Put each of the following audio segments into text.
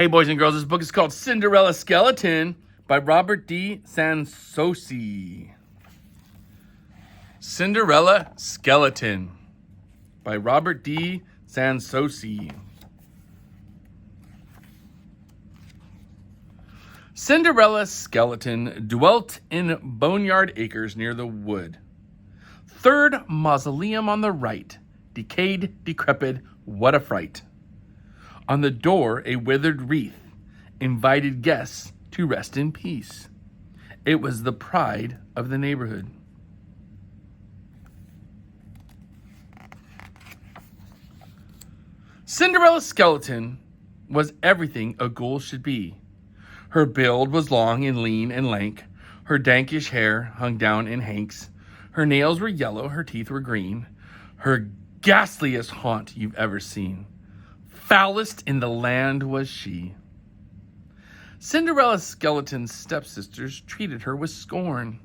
Hey, boys and girls, this book is called Cinderella Skeleton by Robert D San Souci. Cinderella Skeleton by Robert D San Souci. Cinderella's skeleton dwelt in boneyard acres near the wood. Third mausoleum on the right, decayed, decrepit, what a fright. On the door a withered wreath invited guests to rest in peace. It was the pride of the neighborhood. Cinderella's skeleton was everything a ghoul should be. Her build was long and lean and lank. Her dankish hair hung down in hanks. Her nails were yellow, her teeth were green. Her ghastliest haunt you've ever seen. Foulest in the land was she. Cinderella's skeleton's stepsisters treated her with scorn.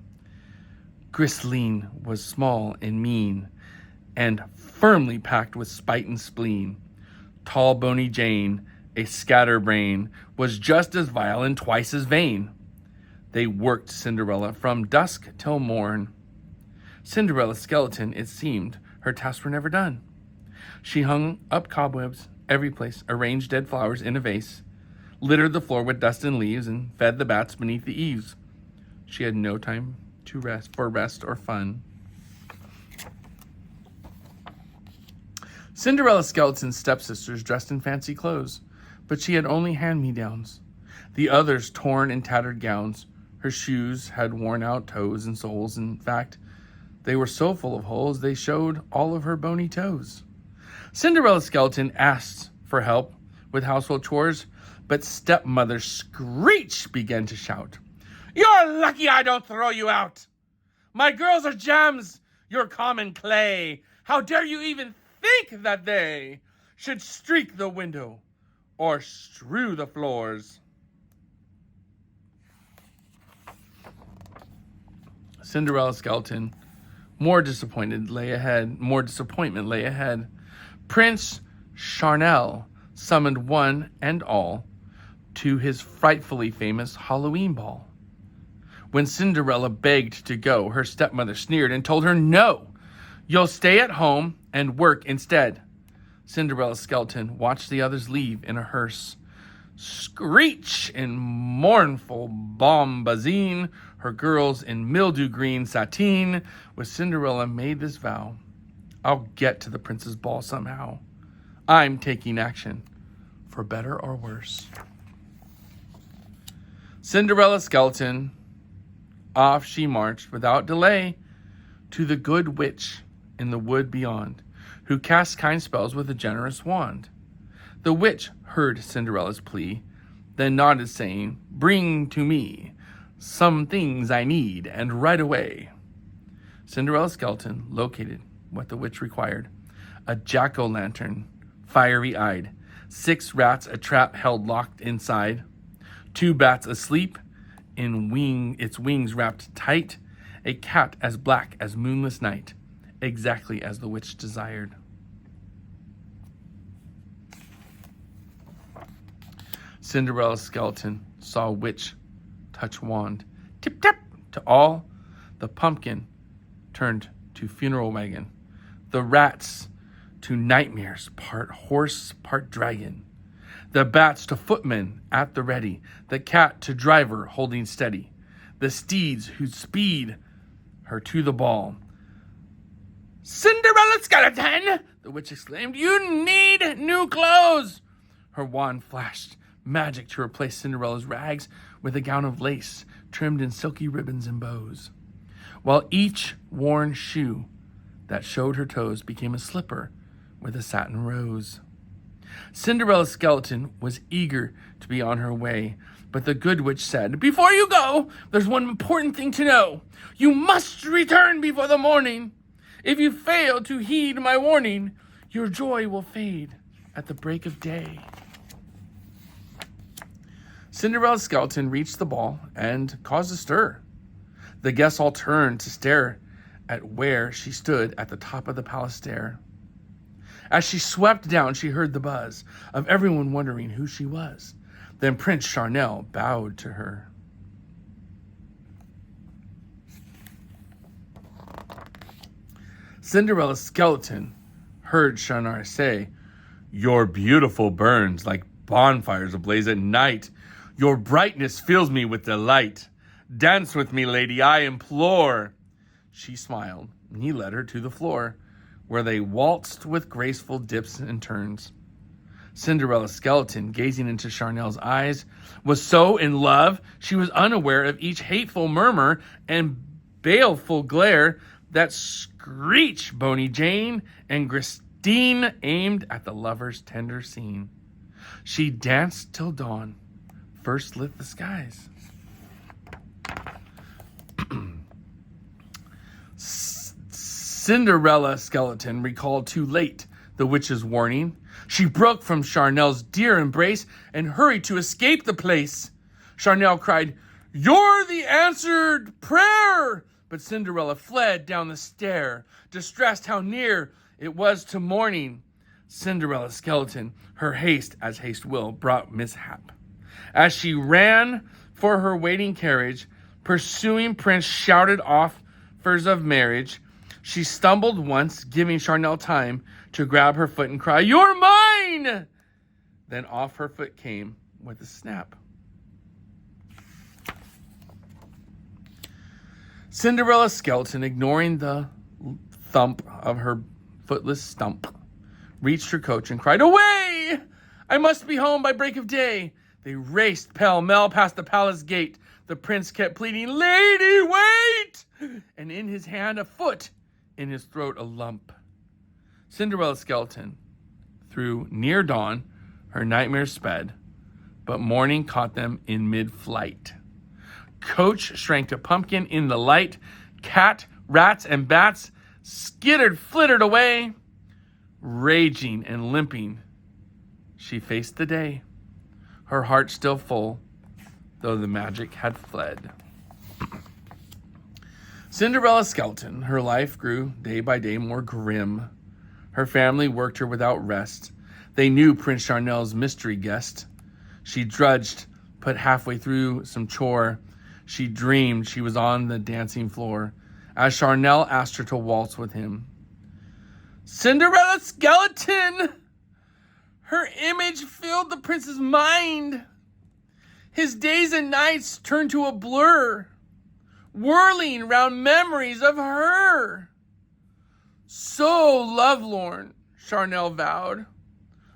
Grisline was small and mean, and firmly packed with spite and spleen. Tall bony Jane, a scatterbrain, was just as vile and twice as vain. They worked Cinderella from dusk till morn. Cinderella's skeleton, it seemed, her tasks were never done. She hung up cobwebs every place, arranged dead flowers in a vase, littered the floor with dust and leaves, and fed the bats beneath the eaves. She had no time to rest or fun. Cinderella's skeleton's stepsisters dressed in fancy clothes, but she had only hand-me-downs. The others torn and tattered gowns. Her shoes had worn-out toes and soles. In fact, they were so full of holes they showed all of her bony toes. Cinderella's skeleton asked for help with household chores, but stepmother Screech began to shout, "You're lucky I don't throw you out! My girls are gems, you're common clay. How dare you even think that they should streak the window or strew the floors?" Cinderella's skeleton, more disappointment lay ahead. Prince Charnel summoned one and all to his frightfully famous Halloween ball. When Cinderella begged to go, her stepmother sneered and told her, "No, you'll stay at home and work instead." Cinderella's skeleton watched the others leave in a hearse. Screech in mournful bombazine, her girls in mildew green sateen. With Cinderella made this vow, "I'll get to the prince's ball somehow. I'm taking action, for better or worse." Cinderella's skeleton, off she marched without delay to the good witch in the wood beyond, who cast kind spells with a generous wand. The witch heard Cinderella's plea, then nodded, saying, "Bring to me some things I need, and right away." Cinderella's skeleton located what the witch required: a jack-o'-lantern, fiery-eyed, 6 rats a trap held locked inside, 2 bats asleep, its wings wrapped tight, a cat as black as moonless night, exactly as the witch desired. Cinderella's skeleton saw witch touch wand. Tip-tap to all. The pumpkin turned to funeral wagon. The rats to nightmares, part horse, part dragon. The bats to footmen at the ready. The cat to driver holding steady. The steeds who speed her to the ball. "Cinderella skeleton," the witch exclaimed, "you need new clothes." Her wand flashed magic to replace Cinderella's rags with a gown of lace trimmed in silky ribbons and bows, while each worn shoe that showed her toes became a slipper with a satin rose. Cinderella's skeleton was eager to be on her way, but the good witch said, "Before you go, there's one important thing to know. You must return before the morning. If you fail to heed my warning, your joy will fade at the break of day." Cinderella's skeleton reached the ball and caused a stir. The guests all turned to stare at where she stood at the top of the palace stair. As she swept down, she heard the buzz of everyone wondering who she was. Then Prince Charnel bowed to her. Cinderella's skeleton heard Charnel say, "Your beautiful burns like bonfires ablaze at night. Your brightness fills me with delight. Dance with me, lady, I implore." She smiled, and he led her to the floor, where they waltzed with graceful dips and turns. Cinderella's skeleton, gazing into Charnel's eyes, was so in love she was unaware of each hateful murmur and baleful glare that Screech, Boney Jane, and Christine aimed at the lovers' tender scene. She danced till dawn, first lit the skies. Cinderella skeleton recalled too late the witch's warning. She broke from Charnel's dear embrace and hurried to escape the place. Charnel cried, "You're the answered prayer!" But Cinderella fled down the stair, distressed how near it was to morning. Cinderella's skeleton, her haste, as haste will, brought mishap. As she ran for her waiting carriage, pursuing Prince shouted offers of marriage. She stumbled once, giving Charnel time to grab her foot and cry, "You're mine!" Then off her foot came with a snap. Cinderella's skeleton, ignoring the thump of her footless stump, reached her coach and cried, "Away! I must be home by break of day." They raced pell-mell past the palace gate. The prince kept pleading, "Lady, wait!" And in his hand a foot, in his throat a lump. Cinderella's skeleton, through near dawn, her nightmares sped, but morning caught them in mid-flight. Coach shrank to pumpkin in the light. Cat, rats, and bats flittered away. Raging and limping, she faced the day, her heart still full, though the magic had fled. Cinderella's skeleton, her life grew day by day more grim. Her family worked her without rest. They knew Prince Charnel's mystery guest. She drudged, put halfway through some chore. She dreamed she was on the dancing floor as Charnel asked her to waltz with him. Cinderella's skeleton! Her image filled the prince's mind. His days and nights turned to a blur, whirling round memories of her. So lovelorn, Charnel vowed,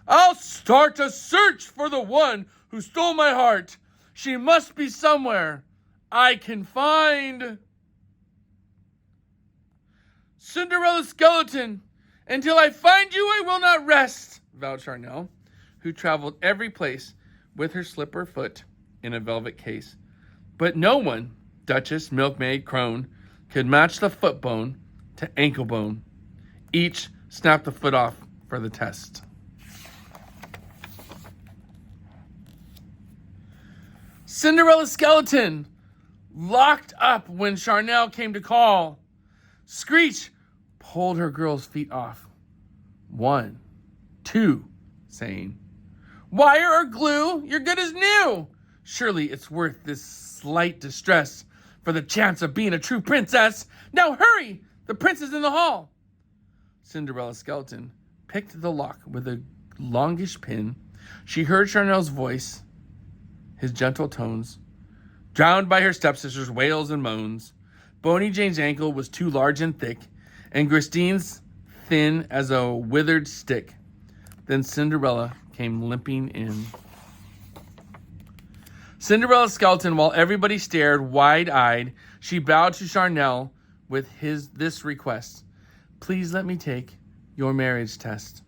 "I'll start a search for the one who stole my heart. She must be somewhere I can find." Cinderella's skeleton, until I find you, I will not rest, vowed Charnel, who traveled every place with her slipper foot in a velvet case. But no one, duchess, milkmaid, crone, could match the foot bone to ankle bone. Each snapped the foot off for the test. Cinderella's skeleton, locked up when Charnel came to call. Screech pulled her girl's feet off. 1, 2, saying, "Wire or glue, you're good as new. Surely it's worth this slight distress for the chance of being a true princess. Now hurry, the prince is in the hall." Cinderella's skeleton picked the lock with a longish pin. She heard Charnel's voice, his gentle tones, drowned by her stepsister's wails and moans. Boney Jane's ankle was too large and thick, and Christine's thin as a withered stick. Then Cinderella came limping in. Cinderella's skeleton, while everybody stared wide-eyed, she bowed to Charnel with this request: "Please let me take your marriage test."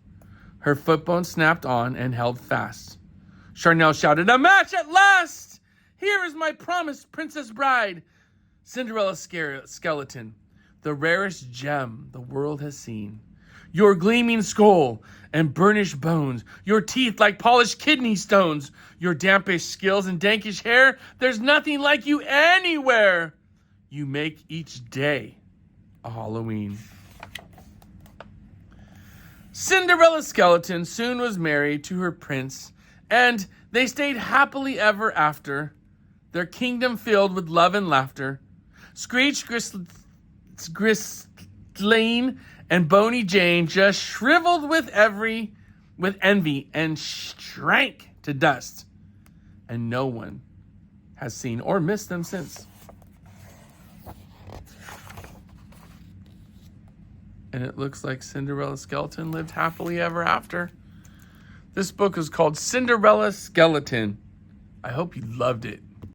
Her footbone snapped on and held fast. Charnel shouted, "A match at last! Here is my promised princess bride." Cinderella's skeleton, the rarest gem the world has seen. Your gleaming skull and burnished bones, your teeth like polished kidney stones, your dampish skills and dankish hair, there's nothing like you anywhere. You make each day a Halloween. Cinderella's skeleton soon was married to her prince, And they stayed happily ever after, their kingdom filled with love and laughter. Screech, Ghislaine, and Boney Jane just shriveled with envy and shrank to dust. And no one has seen or missed them since. And it looks like Cinderella Skeleton lived happily ever after. This book is called Cinderella Skeleton. I hope you loved it.